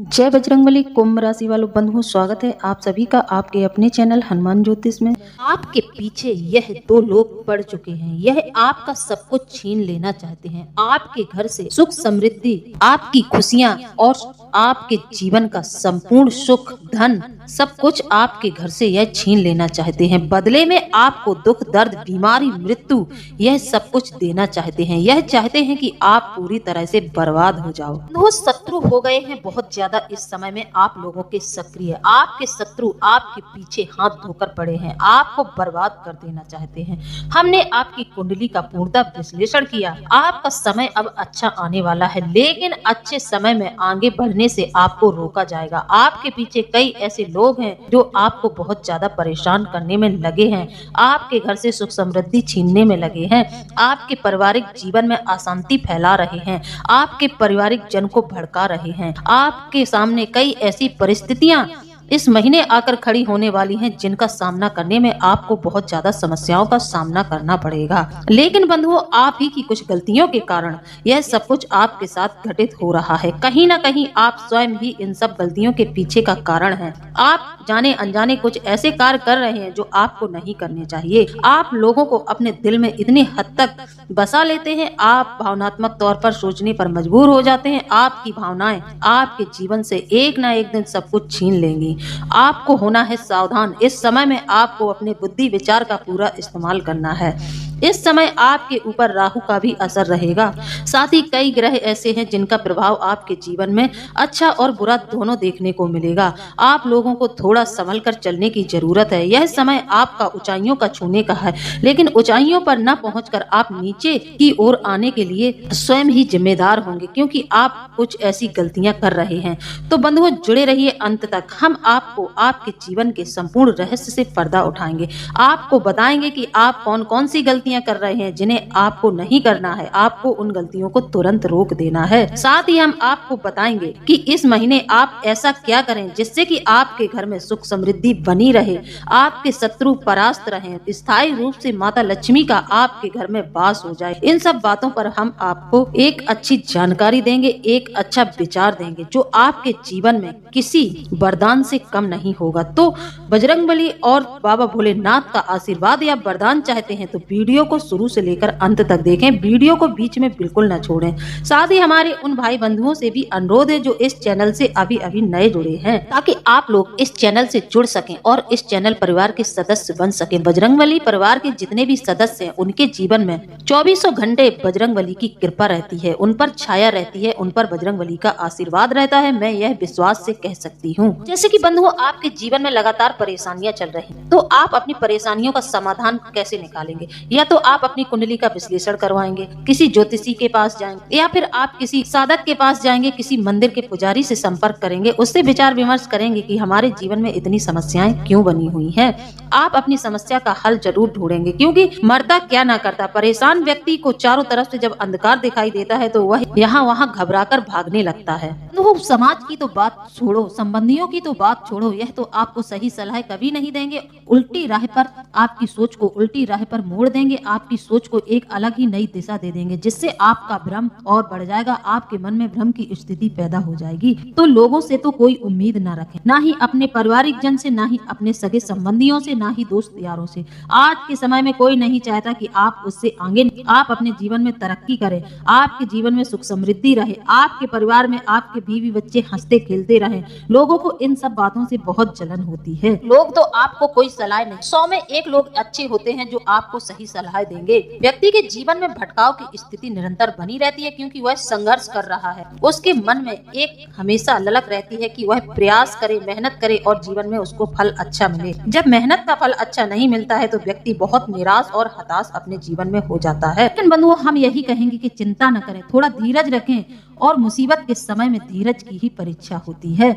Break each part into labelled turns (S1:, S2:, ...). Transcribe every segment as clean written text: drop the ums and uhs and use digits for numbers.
S1: जय बजरंगबली। कुंभ राशि वालों बंधुओं, स्वागत है आप सभी का आपके अपने चैनल हनुमान ज्योतिष में।
S2: आपके पीछे यह दो लोग पड़ चुके हैं। यह आपका सब कुछ छीन लेना चाहते हैं। आपके घर से सुख समृद्धि, आपकी खुशियां और आपके जीवन का संपूर्ण सुख धन सब कुछ आपके घर से यह छीन लेना चाहते हैं। बदले में आपको दुख दर्द बीमारी मृत्यु यह सब कुछ देना चाहते हैं। यह चाहते हैं कि आप पूरी तरह से बर्बाद हो जाओ। वो शत्रु हो गए हैं बहुत ज्यादा इस समय में आप लोगों के सक्रिय। आपके शत्रु आपके पीछे हाथ धोकर पड़े हैं, आपको बर्बाद कर देना चाहते हैं। हमने आपकी कुंडली का पूर्णतः विश्लेषण किया। आपका समय अब अच्छा आने वाला है, लेकिन अच्छे समय में आगे बढ़ने से आपको रोका जाएगा। आपके पीछे कई ऐसे लोग हैं जो आपको बहुत ज्यादा परेशान करने में लगे हैं, आपके घर से सुख समृद्धि छीनने में लगे हैं, आपके पारिवारिक जीवन में अशांति फैला रहे हैं, आपके पारिवारिक जन को भड़का रहे हैं। आपके सामने कई ऐसी परिस्थितियां इस महीने आकर खड़ी होने वाली हैं जिनका सामना करने में आपको बहुत ज्यादा समस्याओं का सामना करना पड़ेगा। लेकिन बंधुओं, आप ही की कुछ गलतियों के कारण यह सब कुछ आपके साथ घटित हो रहा है। कहीं ना कहीं आप स्वयं ही इन सब गलतियों के पीछे का कारण हैं। आप जाने अनजाने कुछ ऐसे कार्य कर रहे हैं जो आपको नहीं करने चाहिए। आप लोगों को अपने दिल में इतनी हद तक बसा लेते हैं, आप भावनात्मक तौर पर सोचने पर मजबूर हो जाते हैं। आपकी भावनाएं आपके जीवन से एक ना एक दिन सब कुछ छीन लेंगी। आपको होना है सावधान। इस समय में आपको अपने बुद्धि विचार का पूरा इस्तेमाल करना है। इस समय आपके ऊपर राहु का भी असर रहेगा। साथ ही कई ग्रह ऐसे हैं जिनका प्रभाव आपके जीवन में अच्छा और बुरा दोनों देखने को मिलेगा। आप लोगों को थोड़ा संभल कर चलने की जरूरत है। यह समय आपका ऊंचाइयों का छूने का है, लेकिन ऊंचाइयों पर न पहुंचकर आप नीचे की ओर आने के लिए स्वयं ही जिम्मेदार होंगे, क्योंकि आप कुछ ऐसी गलतियां कर रहे हैं। तो बंधुओं, जुड़े रहिए अंत तक। हम आपको आपके जीवन के संपूर्ण रहस्य से पर्दा उठाएंगे। आपको बताएंगे कि आप कौन कौन सी गलतियां कर रहे हैं जिन्हें आपको नहीं करना है। आपको उन गलतियों को तुरंत रोक देना है। साथ ही हम आपको बताएंगे कि इस महीने आप ऐसा क्या करें जिससे कि आपके घर में सुख समृद्धि बनी रहे, आपके शत्रु परास्त रहें, स्थायी रूप से माता लक्ष्मी का आपके घर में वास हो जाए। इन सब बातों पर हम आपको एक अच्छी जानकारी देंगे, एक अच्छा विचार देंगे जो आपके जीवन में किसी वरदान से कम नहीं होगा। तो बजरंगबली और बाबा भोलेनाथ का आशीर्वाद या वरदान चाहते हैं तो वीडियो को शुरू से लेकर अंत तक देखें। वीडियो को बीच में बिल्कुल न छोड़ें। साथ ही हमारे उन भाई बंधुओं से भी अनुरोध है जो इस चैनल से अभी अभी नए जुड़े हैं, ताकि आप लोग इस चैनल से जुड़ सकें और इस चैनल परिवार के सदस्य बन सकें। बजरंगबली परिवार के जितने भी सदस्य हैं उनके जीवन में 24 घंटे बजरंगबली की कृपा रहती है, उन पर छाया रहती है, उन पर बजरंगबली का आशीर्वाद रहता है। मैं यह विश्वास से कह सकती हूँ। जैसे कि बंधुओं, आपके जीवन में लगातार परेशानियां चल रही हैं, तो आप अपनी परेशानियों का समाधान कैसे निकालेंगे? या तो आप अपनी कुंडली का विश्लेषण करवाएंगे, किसी ज्योतिषी के पास जाएंगे, या फिर आप किसी साधक के पास जाएंगे, किसी मंदिर के पुजारी से संपर्क करेंगे, उससे विचार विमर्श करेंगे कि हमारे जीवन में इतनी समस्याएं क्यों बनी हुई हैं। आप अपनी समस्या का हल जरूर ढूंढेंगे, क्योंकि मरता क्या ना करता। परेशान व्यक्ति को चारों तरफ से जब अंधकार दिखाई देता है तो वह यहाँ वहाँ घबराकर भागने लगता है। तो समाज की तो बात छोड़ो, संबंधियों की तो बात छोड़ो, यह तो आपको सही सलाह कभी नहीं देंगे। उल्टी राह पर आपकी सोच को उल्टी राह पर मोड़ देंगे, आपकी सोच को एक अलग ही नई दिशा दे देंगे, जिससे आपका भ्रम और बढ़ जाएगा। आपके मन में भ्रम की स्थिति पैदा हो जाएगी। तो लोगों से तो कोई उम्मीद ना रखें, ना ही अपने पारिवारिक जन से, ना ही अपने सगे संबंधियों से, ना ही दोस्त यारों से। आज के समय में कोई नहीं चाहता कि आप उससे आगे आप अपने जीवन में तरक्की करें, आपके जीवन में सुख समृद्धि रहे, आपके परिवार में आपके बीवी बच्चे हंसते खेलते रहें। लोगों को इन सब बातों से बहुत जलन होती है। लोग तो आपको कोई सलाह नहीं, 100 में 1 लोग अच्छे होते हैं जो आपको सही सलाह देंगे। व्यक्ति के जीवन में भटकाव की स्थिति निरंतर बनी रहती है, क्योंकि वह संघर्ष कर रहा है। उसके मन में एक हमेशा ललक रहती है कि वह प्रयास करे, मेहनत करे और जीवन में उसको फल अच्छा मिले। जब मेहनत का फल अच्छा नहीं मिलता है तो व्यक्ति बहुत निराश और हताश अपने जीवन में हो जाता है। लेकिन बंधुओं, हम यही कहेंगे कि चिंता न करें, थोड़ा धीरज रखें, और मुसीबत के समय में धीरज की ही परीक्षा होती है।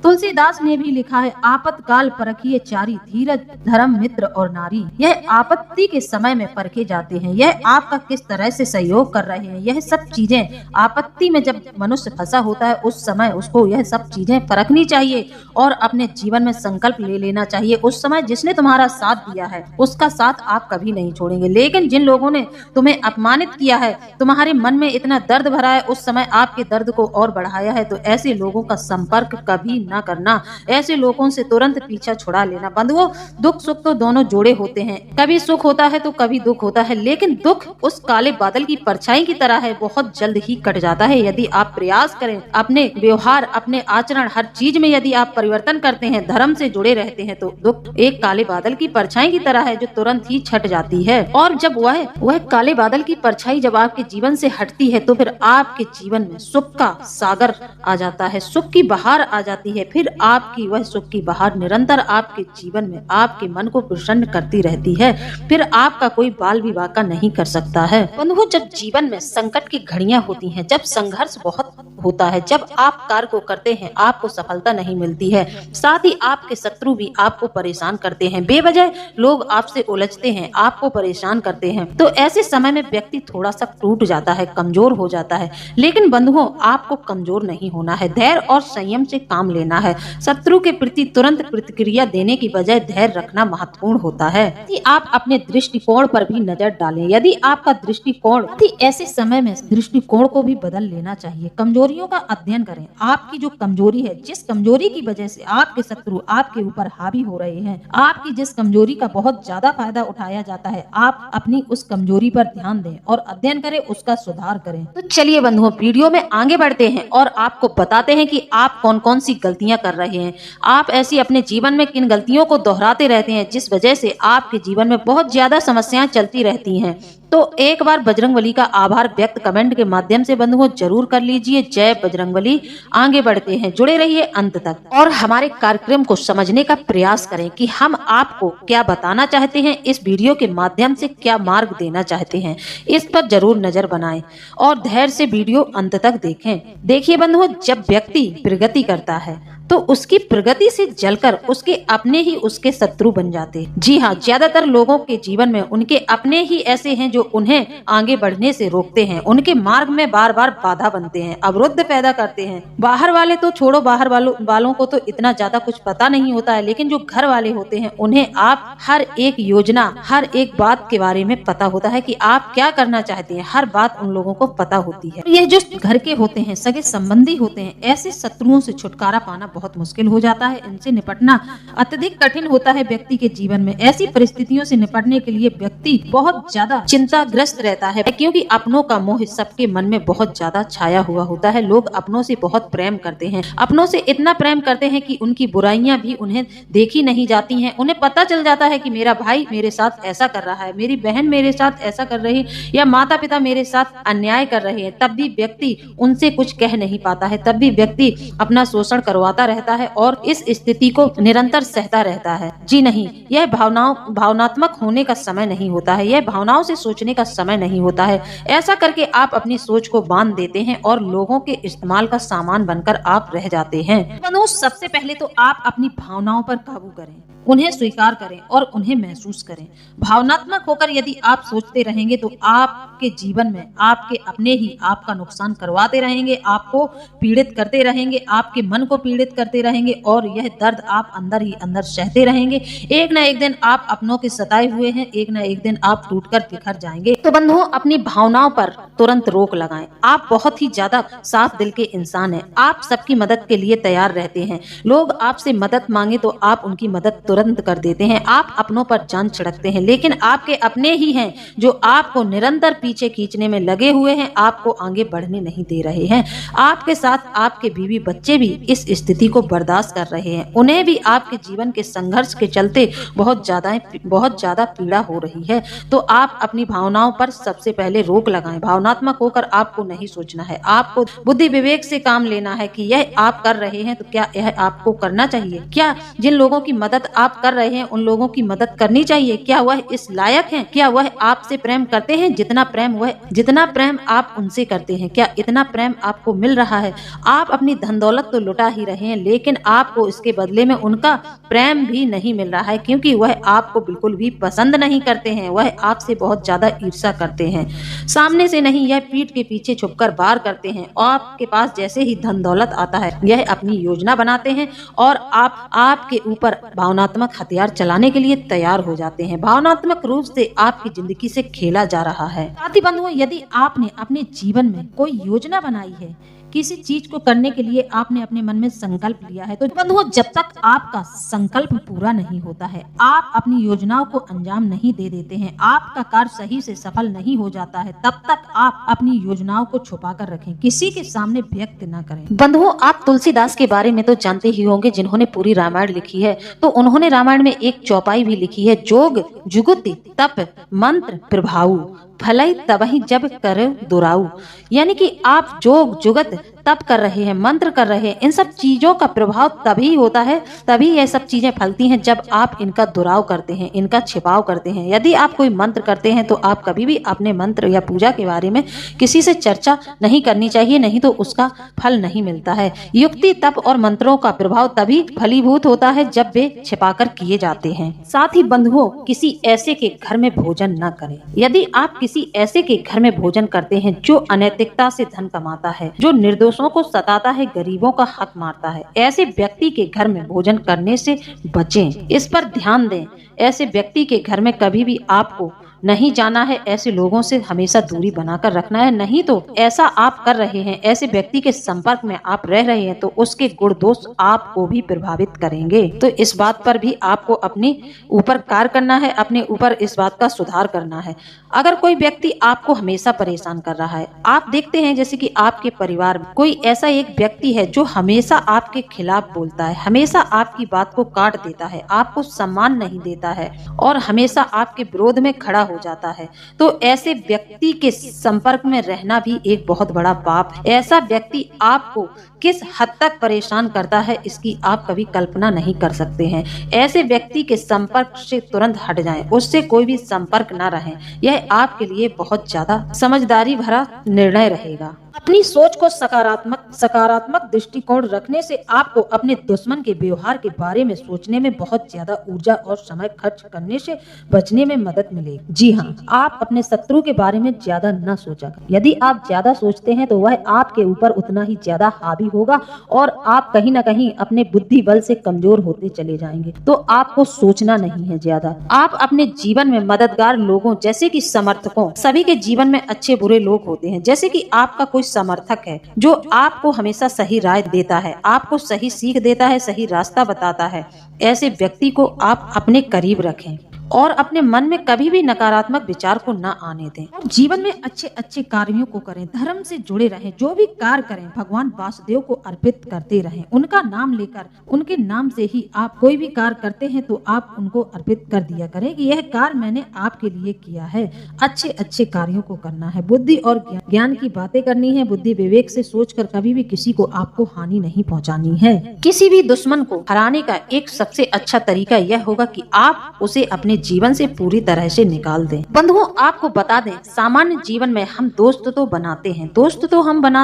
S2: तुलसीदास ने भी लिखा है, आपातकाल परखिए चारी, धीरज धर्म मित्र और नारी। यह आपत्ति के समय में परखे जाते हैं, यह आपका किस तरह से सहयोग कर रहे हैं। यह सब चीजें आपत्ति में जब मनुष्य फंसा होता है उस समय उसको यह सब चीजें परखनी चाहिए और अपने जीवन में संकल्प ले लेना चाहिए। उस समय जिसने तुम्हारा साथ दिया है उसका साथ आप कभी नहीं छोड़ेंगे, लेकिन जिन लोगों ने तुम्हें अपमानित किया है, तुम्हारे मन में इतना दर्द भरा है, उस समय आपके दर्द को और बढ़ाया है, तो ऐसे लोगों का संपर्क कभी ना करना। ऐसे लोगों से तुरंत पीछा छुड़ा लेना। बंधुओं, दुख सुख तो दोनों जोड़े होते हैं, कभी सुख होता है तो कभी दुख होता है, लेकिन दुख उस काले बादल की परछाई की तरह है, बहुत जल्द ही कट जाता है। यदि आप प्रयास करें, अपने व्यवहार, अपने आचरण, हर चीज में यदि आप परिवर्तन करते हैं, धर्म से जुड़े रहते हैं, तो दुख एक काले बादल की परछाई की तरह है जो तुरंत ही छट जाती है। और जब वह काले बादल की परछाई जब आपके जीवन से हटती है तो फिर आपके जीवन में सुख का सागर आ जाता है, सुख की बहार आ जाती है। फिर आपकी वह सुख की बहार निरंतर आपके जीवन में आपके मन को प्रसन्न करती रहती है। फिर आपका कोई बाल विवाह का नहीं कर सकता है। बंधुओं, जब जीवन में संकट की घड़ियां होती हैं, जब संघर्ष बहुत होता है, जब आप कार्य को करते हैं आपको सफलता नहीं मिलती है, साथ ही आपके शत्रु भी आपको परेशान करते हैं, बेवजह लोग आपसे उलझते हैं, आपको परेशान करते हैं, तो ऐसे समय में व्यक्ति थोड़ा सा टूट जाता है, कमजोर हो जाता है। लेकिन बंधुओं, आपको कमजोर नहीं होना है, धैर्य और संयम से काम लेना है। शत्रु के प्रति तुरंत प्रतिक्रिया देने की बजाय धैर्य रखना महत्वपूर्ण होता है। यदि आप अपने दृष्टिकोण पर भी नजर डालें, यदि आपका दृष्टिकोण, ऐसे समय में दृष्टिकोण को भी बदल लेना चाहिए। कमजोरियों का अध्ययन करें, आपकी जो कमजोरी है, जिस कमजोरी की वजह से आपके शत्रु आपके ऊपर हावी हो रहे हैं, आपकी जिस कमजोरी का बहुत ज्यादा फायदा उठाया जाता है, आप अपनी उस कमजोरी पर ध्यान दें और अध्ययन करें, उसका सुधार करें। तो चलिए बंधुओं, वीडियो में आगे बढ़ते हैं और आपको बताते हैं कि आप कौन कौन सी गलतियां कर रहे हैं। आप ऐसी अपने जीवन में किन गलतियों को दोहराते रहते हैं जिस वजह से आपके जीवन में बहुत ज्यादा समस्याएं चलती रहती हैं। तो एक बार बजरंगबली का आभार व्यक्त कमेंट के माध्यम से बंधुओं जरूर कर लीजिए। जय बजरंगबली। आगे बढ़ते हैं, जुड़े रहिए अंत तक और हमारे कार्यक्रम को समझने का प्रयास करें कि हम आपको क्या बताना चाहते हैं, इस वीडियो के माध्यम से क्या मार्ग देना चाहते हैं, इस पर जरूर नजर बनाएं और धैर्य से वीडियो अंत तक देखें। देखिए बंधुओं, जब व्यक्ति प्रगति करता है तो उसकी प्रगति से जलकर उसके अपने ही उसके शत्रु बन जाते। जी हाँ, ज्यादातर लोगों के जीवन में उनके अपने ही ऐसे हैं जो उन्हें आगे बढ़ने से रोकते हैं, उनके मार्ग में बार बार बाधा बनते हैं, अवरोध पैदा करते हैं। बाहर वाले तो छोड़ो, बाहर वालों को तो इतना ज्यादा कुछ पता नहीं होता है, लेकिन जो घर वाले होते हैं उन्हें आप हर एक योजना, हर एक बात के बारे में पता होता है कि आप क्या करना चाहते हैं, हर बात उन लोगों को पता होती है। यह जो घर के होते हैं, सगे संबंधी होते हैं, ऐसे शत्रुओं से छुटकारा पाना बहुत मुश्किल हो जाता है। इनसे निपटना अत्यधिक कठिन होता है व्यक्ति के जीवन में। ऐसी परिस्थितियों से निपटने के लिए व्यक्ति बहुत ज्यादा चिंताग्रस्त रहता है, क्योंकि अपनों का मोह सबके मन में बहुत ज्यादा छाया हुआ होता है। लोग अपनों से बहुत प्रेम करते हैं, अपनों से इतना प्रेम करते हैं कि उनकी बुराइयां भी उन्हें देखी नहीं जाती हैं। उन्हें पता चल जाता है कि मेरा भाई मेरे साथ ऐसा कर रहा है, मेरी बहन मेरे साथ ऐसा कर रही है, या माता पिता मेरे साथ अन्याय कर रहे हैं, तब भी व्यक्ति उनसे कुछ कह नहीं पाता है, तब भी व्यक्ति अपना शोषण करवाता रहता है और इस स्थिति को निरंतर सहता रहता है। जी नहीं, यह भावनात्मक होने का समय नहीं होता है, यह भावनाओं से सोचने का समय नहीं होता है। ऐसा करके आप अपनी सोच को बांध देते हैं और लोगों के इस्तेमाल का सामान बनकर आप रह जाते हैं। सबसे पहले तो आप अपनी भावनाओं पर काबू करें, उन्हें स्वीकार करें और उन्हें महसूस करें। भावनात्मक होकर यदि आप सोचते रहेंगे तो आपके जीवन में आपके अपने ही आपका नुकसान करवाते रहेंगे, आपको पीड़ित करते रहेंगे, आपके मन को पीड़ित करते रहेंगे और यह दर्द आप अंदर ही अंदर सहते रहेंगे। एक न एक दिन आप अपनों के सताए हुए हैं, एक न एक दिन आप टूटकर बिखर जाएंगे। तो बंधुओं, अपनी भावनाओं पर तुरंत रोक लगाएं। आप बहुत ही ज्यादा साफ दिल के इंसान हैं, आप सबकी मदद के लिए तैयार रहते हैं। लोग आपसे मदद मांगे तो आप उनकी मदद तुरंत कर देते हैं। आप अपनों पर जान छिड़कते हैं, लेकिन आपके अपने ही हैं जो आपको निरंतर पीछे खींचने में लगे हुए हैं, आपको आगे बढ़ने नहीं दे रहे हैं। आपके साथ आपके बीवी बच्चे भी इस स्थिति को बर्दाश्त कर रहे हैं, उन्हें भी आपके जीवन के संघर्ष के चलते बहुत ज्यादा पीड़ा हो रही है। तो आप अपनी भावनाओं पर सबसे पहले रोक लगाएं। भावनात्मक होकर आपको नहीं सोचना है, आपको बुद्धि विवेक से काम लेना है कि यह आप कर रहे हैं तो क्या यह आपको करना चाहिए, क्या जिन लोगों की मदद आप कर रहे हैं उन लोगों की मदद करनी चाहिए, क्या वह इस लायक हैं, क्या वह आपसे प्रेम करते हैं जितना प्रेम आप उनसे करते हैं, क्या इतना प्रेम आपको मिल रहा है। आप अपनी धन दौलत तो लुटा ही रहे हैं, लेकिन आपको इसके बदले में उनका प्रेम भी नहीं मिल रहा है, क्योंकि वह आपको बिल्कुल भी पसंद नहीं करते हैं। वह आपसे बहुत ज्यादा ईर्ष्या करते हैं, सामने से नहीं, यह पीठ के पीछे छुपकर वार करते हैं। आपके पास जैसे ही धन दौलत आता है, यह अपनी योजना बनाते हैं और आपके ऊपर भावनात्मक हथियार चलाने के लिए तैयार हो जाते हैं। भावनात्मक रूप से आपकी जिंदगी से खेला जा रहा है। साथी बंधुओं, यदि आपने अपने जीवन में कोई योजना बनाई है, किसी चीज को करने के लिए आपने अपने मन में संकल्प लिया है, तो बंधुओं जब तक आपका संकल्प पूरा नहीं होता है, आप अपनी योजनाओं को अंजाम नहीं दे देते हैं, आपका कार्य सही से सफल नहीं हो जाता है, तब तक आप अपनी योजनाओं को छुपा कर रखें, किसी के सामने व्यक्त न करें।
S1: बंधुओं, आप तुलसीदास के बारे में तो जानते ही होंगे, जिन्होंने पूरी रामायण लिखी है। तो उन्होंने रामायण में एक चौपाई भी लिखी है, जोग जुगुति तप मंत्र प्रभाऊ भलाई तबहि जब कर दुराऊ। यानी कि आप जोग जुगत तप कर रहे हैं, मंत्र कर रहे हैं, इन सब चीजों का प्रभाव तभी होता है, तभी ये सब चीजें फलती हैं जब आप इनका दुराव करते हैं, इनका छिपाव करते हैं। यदि आप कोई मंत्र करते हैं तो आप कभी भी अपने मंत्र या पूजा के बारे में किसी से चर्चा नहीं करनी चाहिए, नहीं तो उसका फल नहीं मिलता है। युक्ति तप और मंत्रों का प्रभाव तभी फलीभूत होता है जब वे छिपाकर किए जाते हैं। साथ ही बंधुओं, किसी ऐसे के घर में भोजन न करें। यदि आप किसी ऐसे के घर में भोजन करते हैं जो अनैतिकता से धन कमाता है, जो निर्दोषों को सताता है, गरीबों का हक मारता है, ऐसे व्यक्ति के घर में भोजन करने से बचें। इस पर ध्यान दें। ऐसे व्यक्ति के घर में कभी भी आपको नहीं जाना है, ऐसे लोगों से हमेशा दूरी बनाकर रखना है। नहीं तो ऐसा आप कर रहे हैं, ऐसे व्यक्ति के संपर्क में आप रह रहे हैं, तो उसके गुण दोष आपको भी प्रभावित करेंगे। तो इस बात पर भी आपको अपने ऊपर कार्य करना है, अपने ऊपर इस बात का सुधार करना है। अगर कोई व्यक्ति आपको हमेशा परेशान कर रहा है, आप देखते हैं जैसे कि आपके परिवार में कोई ऐसा एक व्यक्ति है जो हमेशा आपके खिलाफ बोलता है, हमेशा आपकी बात को काट देता है, आपको सम्मान नहीं देता है और हमेशा आपके विरोध में खड़ा हो जाता है, तो ऐसे व्यक्ति के संपर्क में रहना भी एक बहुत बड़ा पाप है। ऐसा व्यक्ति आपको किस हद तक परेशान करता है, इसकी आप कभी कल्पना नहीं कर सकते हैं। ऐसे व्यक्ति के संपर्क से तुरंत हट जाएं, उससे कोई भी संपर्क ना रहे। यह आपके लिए बहुत ज्यादा समझदारी भरा निर्णय रहेगा। अपनी सोच को सकारात्मक दृष्टिकोण रखने से आपको अपने दुश्मन के व्यवहार के बारे में सोचने में बहुत ज्यादा ऊर्जा और समय खर्च करने से बचने में मदद मिलेगी। जी हाँ, आप अपने शत्रु के बारे में ज्यादा न सोचा करें। यदि आप ज्यादा सोचते हैं तो वह आपके ऊपर उतना ही ज्यादा हावी होगा और आप कहीं न कहीं अपने बुद्धि बल से कमजोर होते चले जाएंगे। तो आपको सोचना नहीं है ज्यादा। आप अपने जीवन में मददगार लोगों जैसे कि समर्थकों, सभी के जीवन में अच्छे बुरे लोग होते हैं। जैसे कि आपका कोई समर्थक है जो आपको हमेशा सही राय देता है, आपको सही सीख देता है, सही रास्ता बताता है, ऐसे व्यक्ति को आप अपने करीब रखें और अपने मन में कभी भी नकारात्मक विचार को न आने दें। और जीवन में अच्छे अच्छे कार्यों को करें, धर्म से जुड़े रहें, जो भी कार्य करें भगवान वासुदेव को अर्पित करते रहें। उनका नाम लेकर, उनके नाम से ही आप कोई भी कार्य करते हैं तो आप उनको अर्पित कर दिया करें कि यह कार्य मैंने आपके लिए किया है। अच्छे अच्छे कार्यों को करना है, बुद्धि और ज्ञान की बातें करनी है, बुद्धि विवेक से सोचकर कभी भी किसी को आपको हानि नहीं पहुंचानी है। किसी भी दुश्मन को हराने का एक सबसे अच्छा तरीका यह होगा कि आप उसे अपने जीवन से पूरी तरह से निकाल दें। बंधुओं, आपको बता दें, सामान्य जीवन में हम दोस्त तो बनाते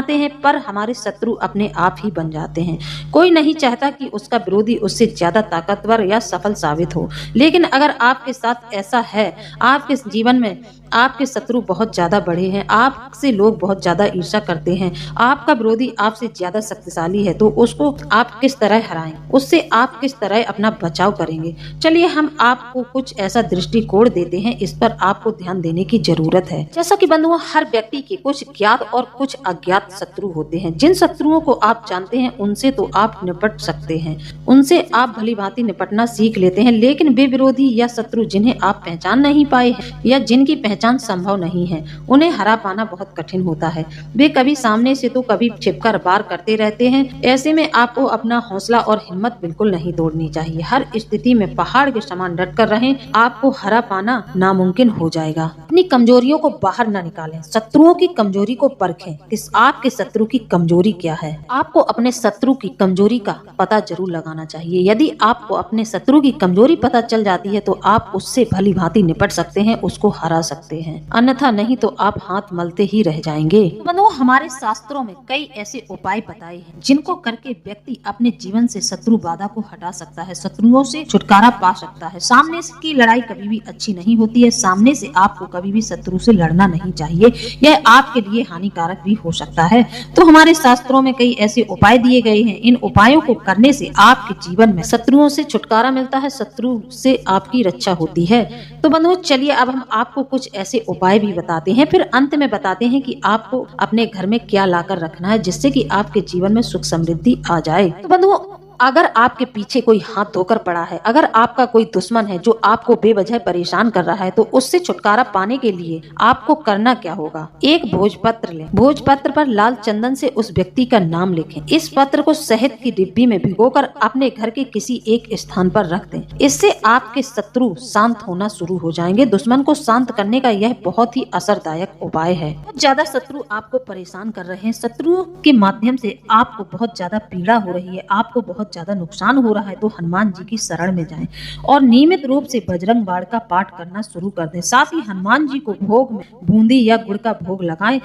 S1: हैं, पर हमारे शत्रु अपने आप ही बन जाते हैं। कोई नहीं चाहता कि उसका विरोधी उससे ज्यादा ताकतवर या सफल साबित हो, लेकिन अगर आपके साथ ऐसा है, आपके जीवन में आपके शत्रु बहुत ज्यादा बड़े हैं, आपसे लोग बहुत ज्यादा ईर्ष्या करते हैं, आपका विरोधी आपसे ज्यादा शक्तिशाली है, तो उसको आप किस तरह हराएं, उससे आप किस तरह अपना बचाव करेंगे। चलिए हम आपको कुछ ऐसा दृष्टिकोण देते हैं, इस पर आपको ध्यान देने की जरूरत है। जैसा कि बंधुओं, हर व्यक्ति के कुछ ज्ञात और कुछ अज्ञात शत्रु होते हैं। जिन शत्रुओं को आप जानते हैं उनसे तो आप निपट सकते हैं, उनसे आप भली भांति निपटना सीख लेते हैं, लेकिन वे विरोधी या शत्रु जिन्हें आप पहचान नहीं पाए हैं या जिनकी पहचान संभव नहीं है, उन्हें हरा पाना बहुत कठिन होता है। वे कभी सामने से तो कभी छिपकर वार करते रहते हैं। ऐसे में आपको अपना हौसला और हिम्मत बिल्कुल नहीं तोड़नी चाहिए। हर स्थिति में पहाड़ के समान डटकर रहें, आपको हरा पाना नामुमकिन हो जाएगा। अपनी कमजोरियों को बाहर न निकालें, शत्रुओं की कमजोरी को परखें कि आपके शत्रु की कमजोरी क्या है। आपको अपने शत्रु की कमजोरी का पता जरूर लगाना चाहिए। यदि आपको अपने शत्रु की कमजोरी पता चल जाती है तो आप उससे भली भांति निपट सकते हैं, उसको हरा सकते हैं, अन्यथा नहीं तो आप हाथ मलते ही रह जाएंगे।
S2: बंधुओं, हमारे शास्त्रों में कई ऐसे उपाय बताए हैं जिनको करके व्यक्ति अपने जीवन से शत्रु बाधा को हटा सकता है, शत्रुओं से छुटकारा पा सकता है। सामने की लड़ाई कभी भी अच्छी नहीं होती है। सामने से आपको कभी भी शत्रु से लड़ना नहीं चाहिए, यह आपके लिए हानिकारक भी हो सकता है। तो हमारे शास्त्रों में कई ऐसे उपाय दिए गए हैं। इन उपायों को करने से आपके जीवन में शत्रुओं से छुटकारा मिलता है, शत्रु से आपकी रक्षा होती है। तो बंधुओं, चलिए अब हम आपको कुछ ऐसे उपाय भी बताते हैं, फिर अंत में बताते हैं कि आपको अपने घर में क्या लाकर रखना है जिससे कि आपके जीवन में सुख समृद्धि आ जाए। तो बंधुओं, अगर आपके पीछे कोई हाथ धोकर पड़ा है, अगर आपका कोई दुश्मन है जो आपको बेवजह परेशान कर रहा है, तो उससे छुटकारा पाने के लिए आपको करना क्या होगा? एक भोजपत्र लें। भोजपत्र पर लाल चंदन से उस व्यक्ति का नाम लिखें। इस पत्र को शहद की डिब्बी में भिगोकर अपने घर के किसी एक स्थान पर रख दें। इससे आपके शत्रु शांत होना शुरू हो जाएंगे। दुश्मन को शांत करने का यह बहुत ही असरदायक उपाय है। बहुत ज्यादा शत्रु आपको परेशान कर रहे हैं, शत्रुओं के माध्यम से आपको बहुत ज्यादा पीड़ा हो रही है, आपको बहुत ज्यादा नुकसान हो रहा है, तो हनुमान जी की शरण में जाएं और नियमित रूप से बजरंग बाण का पाठ करना शुरू कर दें। साथ ही हनुमान जी को भोग में बूंदी या गुड़ का भोग लगाएं।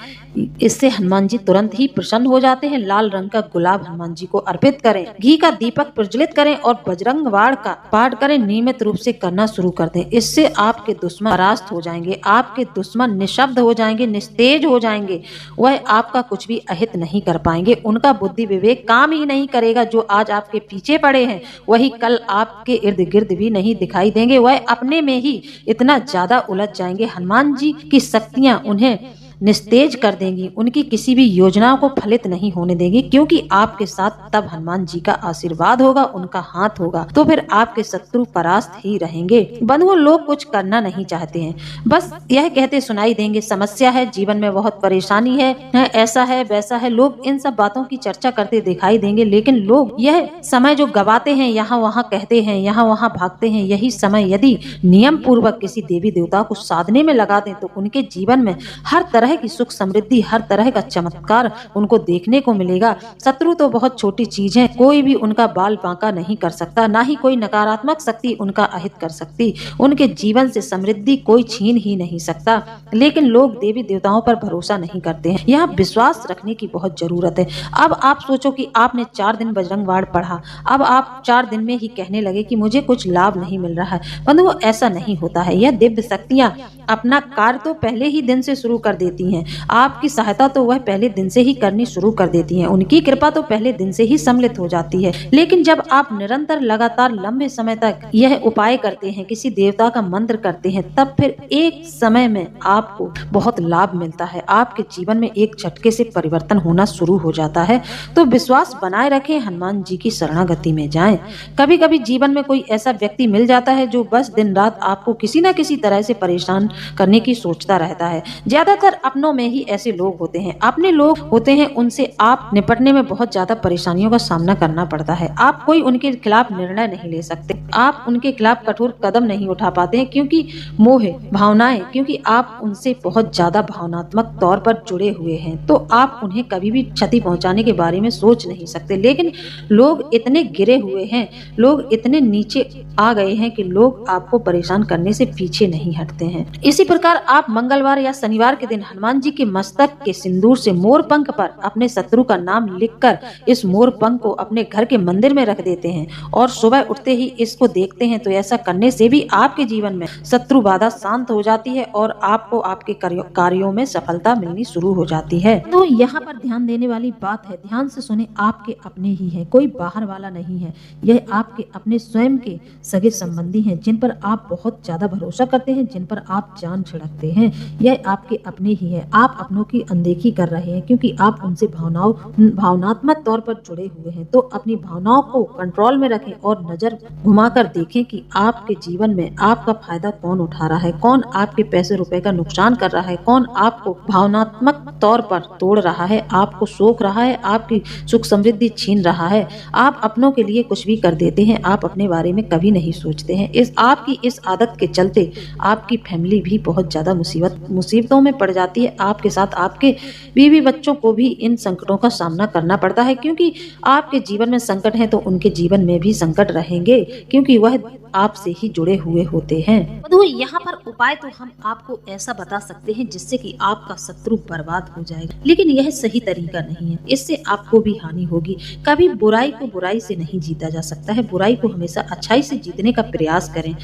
S2: इससे हनुमान जी तुरंत ही प्रसन्न हो जाते हैं। लाल रंग का गुलाब हनुमान जी को अर्पित करें, घी का दीपक प्रज्वलित करें और बजरंग बाण का पाठ करें। नियमित रूप से करना शुरू कर दें। इससे आपके दुश्मन परास्त हो जाएंगे, आपके दुश्मन निशब्द हो जाएंगे, निस्तेज हो जाएंगे। वह आपका कुछ भी अहित नहीं कर पाएंगे। उनका बुद्धि विवेक काम ही नहीं करेगा। जो आज आपके पीछे पड़े हैं वही कल आपके इर्द गिर्द भी नहीं दिखाई देंगे। वह अपने में ही इतना ज्यादा उलझ जाएंगे। हनुमान जी की शक्तियां उन्हें निस्तेज कर देंगी, उनकी किसी भी योजनाओं को फलित नहीं होने देंगी, क्योंकि आपके साथ तब हनुमान जी का आशीर्वाद होगा, उनका हाथ होगा। तो फिर आपके शत्रु परास्त ही रहेंगे। बंधुओं, लोग कुछ करना नहीं चाहते हैं, बस यह कहते सुनाई देंगे समस्या है, जीवन में बहुत परेशानी है, ऐसा है वैसा है। लोग इन सब बातों की चर्चा करते दिखाई देंगे, लेकिन लोग यह समय जो गवाते हैं, यहाँ वहाँ कहते हैं, यहाँ वहाँ भागते हैं, यही समय यदि नियम पूर्वक किसी देवी देवता को साधने में लगा दें तो उनके जीवन में हर तरह की सुख समृद्धि, हर तरह का चमत्कार उनको देखने को मिलेगा। शत्रु तो बहुत छोटी चीज है, कोई भी उनका बाल बांका नहीं कर सकता, ना ही कोई नकारात्मक शक्ति उनका अहित कर सकती। उनके जीवन से समृद्धि कोई छीन ही नहीं सकता। लेकिन लोग देवी देवताओं पर भरोसा नहीं करते हैं। यहाँ विश्वास रखने की बहुत जरूरत है। अब आप सोचो कि आपने 4 दिन बजरंग बाण पढ़ा, अब आप 4 दिन में ही कहने लगे कि मुझे कुछ लाभ नहीं मिल रहा है। बंधुओं, ऐसा नहीं होता है। यह दिव्य शक्तियां अपना कार्य तो पहले ही दिन से शुरू कर देती हैं। आपकी सहायता तो वह पहले दिन से ही करनी शुरू कर देती हैं। उनकी कृपा तो पहले दिन से ही सम्मिलित हो जाती है। लेकिन जब आप निरंतर लगातार लंबे समय तक यह उपाय करते हैं, किसी देवता का मंत्र करते हैं, तब फिर एक समय में आपको बहुत लाभ मिलता है। आपके जीवन में एक झटके से परिवर्तन होना शुरू हो जाता है। तो विश्वास बनाए रखें, हनुमान जी की शरणागति में जाएं। कभी कभी जीवन में कोई ऐसा व्यक्ति मिल जाता है जो बस दिन रात आपको किसी न किसी तरह से परेशान करने की सोचता रहता है। ज्यादातर अपनों में ही ऐसे लोग होते हैं, अपने लोग होते हैं, उनसे आप निपटने में बहुत ज्यादा परेशानियों का सामना करना पड़ता है। आप कोई उनके खिलाफ निर्णय नहीं ले सकते, आप उनके खिलाफ कठोर कदम नहीं उठा पाते हैं, क्योंकि मोह भावनाएं, क्योंकि आप उनसे बहुत ज्यादा भावनात्मक तौर पर जुड़े हुए हैं। तो आप उन्हें कभी भी क्षति पहुंचाने के बारे में सोच नहीं सकते। लेकिन लोग इतने गिरे हुए हैं, लोग इतने नीचे आ गए हैं कि लोग आपको परेशान करने से पीछे नहीं हटते हैं। इसी प्रकार आप मंगलवार या शनिवार के दिन हनुमान जी के मस्तक के सिंदूर से मोर पंख पर अपने शत्रु का नाम लिखकर इस मोर पंख को अपने घर के मंदिर में रख देते हैं और सुबह उठते ही इसको देखते हैं। तो ऐसा करने से भी आपके जीवन में शत्रु बाधा शांत हो जाती है और आपको आपके कार्यों में सफलता मिलनी शुरू हो जाती है। तो यहाँ पर ध्यान देने वाली बात है, ध्यान से सुने, आपके अपने ही है, कोई बाहर वाला नहीं है। यह आपके अपने स्वयं के सगे संबंधी हैं, जिन पर आप बहुत ज्यादा भरोसा करते हैं, जिन पर आप जान छिड़कते हैं। यह आपके अपने ही है। आप अपनों की अनदेखी कर रहे हैं क्योंकि आप उनसे भावनात्मक तौर पर जुड़े हुए हैं। तो अपनी भावनाओं को कंट्रोल में रखें और नजर घुमा
S1: घुमा कर देखें कि आपके जीवन में आपका फायदा कौन उठा रहा है, कौन आपके पैसे रुपए का नुकसान कर रहा है, कौन आपको भावनात्मक तौर पर तोड़ रहा है, आपको सोख रहा है, आपकी सुख समृद्धि छीन रहा है। आप अपनों के लिए कुछ भी कर देते हैं, आप अपने बारे में कभी नहीं सोचते हैं। आपकी इस आदत के चलते आपकी फैमिली भी बहुत ज्यादा मुसीबतों में पड़ जाती है। आपके साथ आपके बीवी बच्चों को भी इन संकटों का सामना करना पड़ता है, क्योंकि आपके जीवन में संकट है तो उनके जीवन में भी संकट रहेंगे, क्योंकि वह आपसे ही जुड़े हुए होते हैं।
S2: बंधुओं, यहाँ पर उपाय तो हम आपको ऐसा बता सकते हैं जिससे कि आपका शत्रु बर्बाद हो जाएगा, लेकिन यह सही तरीका नहीं है। इससे आपको भी हानि होगी। कभी बुराई को बुराई से नहीं जीता जा सकता है। बुराई को हमेशा अच्छाई से जीतने का प्रयास करें।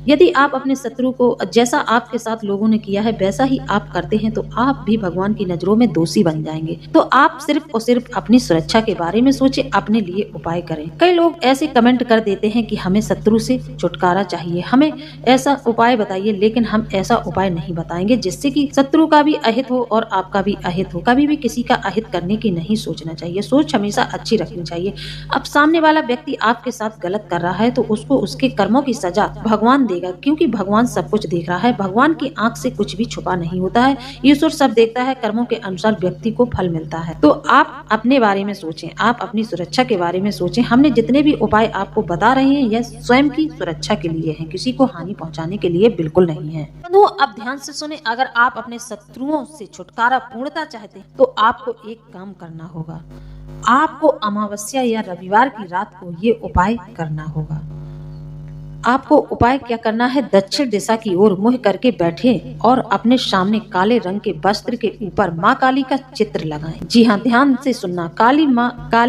S2: यदि आप अपने शत्रु को जैसा आपके साथ लोगों ने किया है वैसा ही आप करते हैं तो आप भी भगवान की नजरों में दोषी बन जाएंगे। तो आप सिर्फ और सिर्फ अपनी सुरक्षा के बारे में सोचें, अपने लिए उपाय करें। कई लोग ऐसे कमेंट कर देते हैं कि हमें शत्रु से छुटकारा चाहिए, हमें ऐसा उपाय बताइए, लेकिन हम ऐसा उपाय नहीं बताएंगे जिससे कि शत्रु का भी अहित हो और आपका भी अहित हो। कभी भी किसी का अहित करने की नहीं सोचना चाहिए। सोच हमेशा अच्छी रखनी चाहिए। अब सामने वाला व्यक्ति आपके साथ गलत कर रहा है तो उसको उसके कर्मों की सजा भगवान देगा, क्योंकि भगवान सब कुछ देख रहा है। भगवान की आंख से कुछ भी छुपा नहीं होता है। ईश्वर सब देखता है। कर्मों के अनुसार व्यक्ति को फल मिलता है। तो आप अपने बारे में सोचें, आप अपनी सुरक्षा के बारे में सोचें। हमने जितने भी उपाय आपको बता रहे हैं यह स्वयं की सुरक्षा के लिए है, किसी को हानि पहुंचाने के लिए बिल्कुल नहीं है। बंधुओं, अब ध्यान से सुने। अगर आप अपने शत्रुओं से छुटकारा पूर्णता चाहते हैं तो आपको एक काम करना होगा। आपको अमावस्या या रविवार की रात को ये उपाय करना होगा। आपको उपाय क्या करना है? दक्षिण दिशा की ओर मुंह करके बैठे और अपने सामने काले रंग के वस्त्र के ऊपर माँ काली का चित्र लगाएं। जी हाँ, ध्यान से सुनना। काली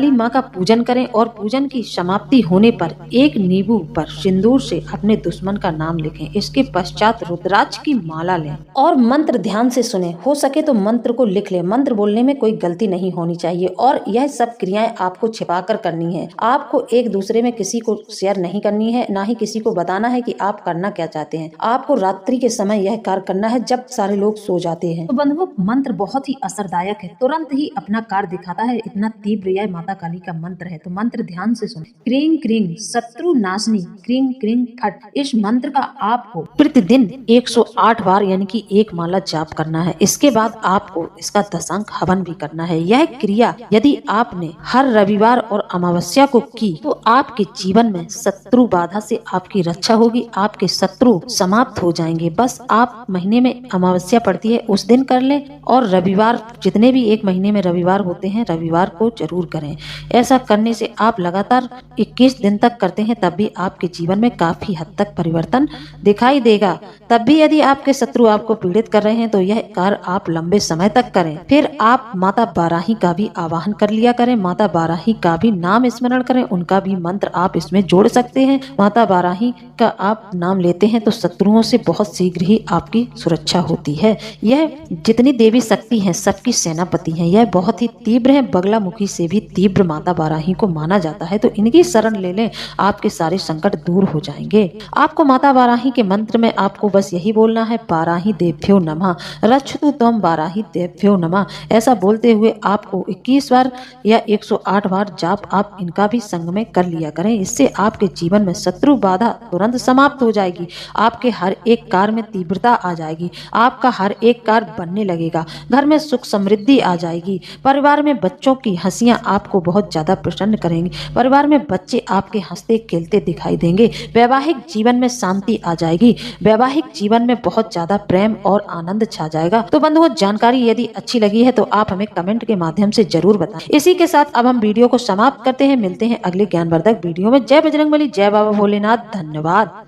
S2: माँ का पूजन करें और पूजन की समाप्ति होने पर एक नींबू पर सिंदूर से अपने दुश्मन का नाम लिखें। इसके पश्चात रुद्राक्ष की माला लें और मंत्र ध्यान से सुने। हो सके तो मंत्र को लिख लें। मंत्र बोलने में कोई गलती नहीं होनी चाहिए और यह सब क्रियाएं आपको छिपाकर करनी है। आपको एक दूसरे में किसी को शेयर नहीं करनी है, ना ही किसी को बताना है कि आप करना क्या चाहते हैं। आपको रात्रि के समय यह कार्य करना है जब सारे लोग सो जाते हैं। तो बंधुओं, मंत्र बहुत ही असरदायक है, तुरंत ही अपना कार्य दिखाता है। इतना तीव्र यह माता काली का मंत्र है। तो मंत्र ध्यान से सुने। क्रीं क्रीं शत्रु नाशनी क्रीं क्रीं फट। इस मंत्र का आपको
S1: प्रतिदिन 108 बार यानी कि एक माला जाप करना है। इसके बाद आपको इसका दशांक हवन भी करना है। यह क्रिया यदि आपने हर रविवार और अमावस्या को की तो आपके जीवन में शत्रु बाधा से आपकी रक्षा होगी। आपके शत्रु समाप्त हो जाएंगे। बस आप महीने में अमावस्या पड़ती है उस दिन कर लें और रविवार, जितने भी एक महीने में रविवार होते हैं, रविवार को जरूर करें। ऐसा करने से आप लगातार 21 दिन तक करते हैं तब भी आपके जीवन में काफी हद तक परिवर्तन दिखाई देगा। तब भी यदि आपके शत्रु आपको पीड़ित कर रहे हैं तो यह कार्य आप लंबे समय तक करें। फिर आप माता बाराही का भी आवाहन कर लिया करें। माता बाराही का भी नाम स्मरण करें। उनका भी मंत्र आप इसमें जोड़ सकते हैं। माता बाराही का आप नाम लेते हैं तो शत्रुओं से बहुत शीघ्र ही आपकी सुरक्षा होती है। यह जितनी देवी शक्ति हैं सबकी सेनापति हैं। यह बहुत ही तीव्र है। बगलामुखी से भी तीव्र माता बाराही को माना जाता है। तो इनकी शरण ले लें, आपके सारे संकट दूर हो जाएंगे। आपको माता बाराही के मंत्र में आपको बस यही बोलना है, बाराही देभ्यो नमः रक्षतु त्वं बाराही देभ्यो नमः। ऐसा बोलते हुए आपको 21 बार या 108 बार जाप आप इनका भी संग में कर लिया करें। इससे आपके जीवन में शत्रु बाधा तुरंत समाप्त हो जाएगी। आपके हर एक कार्य में तीव्रता आ जाएगी। आपका हर एक कार्य बनने लगेगा। घर में सुख समृद्धि आ जाएगी। परिवार में बच्चों की हंसियां आपको बहुत ज्यादा प्रसन्न करेंगी। परिवार में बच्चे आपके हंसते खेलते दिखाई देंगे। वैवाहिक जीवन में शांति आ जाएगी। वैवाहिक जीवन में बहुत ज्यादा प्रेम और आनंद छा जाएगा। तो बंधुओं, जानकारी यदि अच्छी लगी है तो आप हमें कमेंट के माध्यम से जरूर बताएं। इसी के साथ अब हम वीडियो को समाप्त करते हैं। मिलते हैं अगले ज्ञानवर्धक वीडियो में। जय बजरंगबली, जय बाबा भोलेनाथ। धन्यवाद।